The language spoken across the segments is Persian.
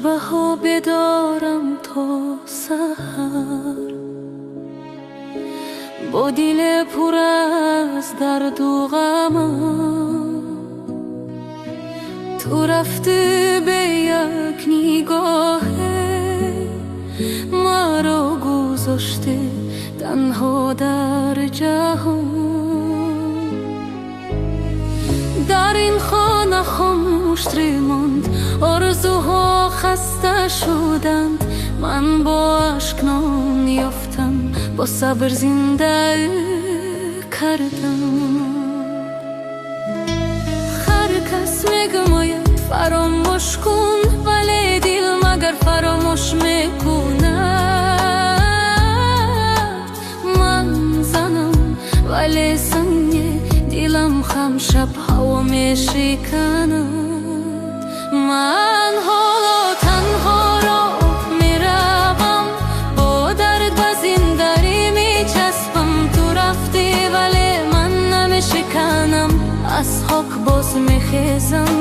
شبه ها بدارم تا سحر، با دل پر از درد و غمم. تو رفته به یک نگاهه مرا گذاشته تنها در جهان. در این خانه خاموش ماند، آرزوها خسته شدند. من با اشک نان یافتم، با صبر زنده کردم. هر کس میگوید فراموش کن، ولی دل مگر فراموش میکند؟ من زنم ولی سنگ دلم خم شب هوا میشکند. من حالا تنها راه میروم، با درد و زندگی میچسبم. تو رفتی ولی من نمیشکنم، از خاک باز میخیزم.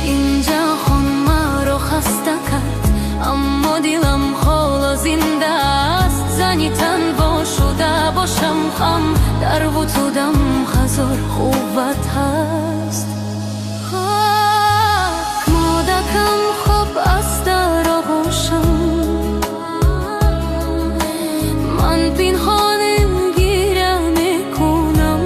این جهان مرا خسته کرد، اما دلم حالا زنده است. زنی تنها شده باشم خم، در وجودم هزار قوت هست. مادکم خواب است در آغوشم، من پنهان گیره میکنم.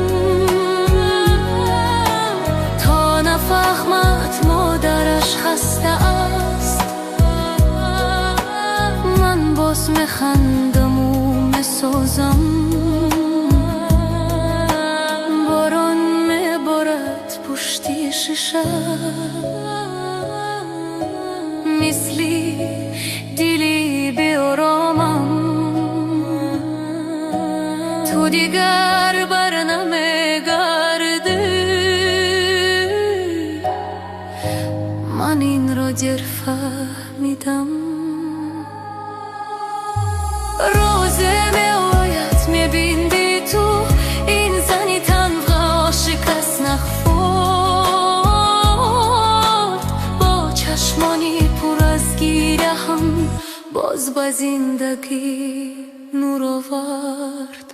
تا نفهمد مادرش خسته است، من باز میخندم و میسوزم. باران میبارد پشتی شیشه، مثلی دلی بیارامم. تو دیگر بر نمیگردی، من این را دیر فهمیدم. روزه میآید میبینی تو، این زنی تنها شکست نخورد. با چشمانی پر از گیره هم باز به زندگی نور آورد.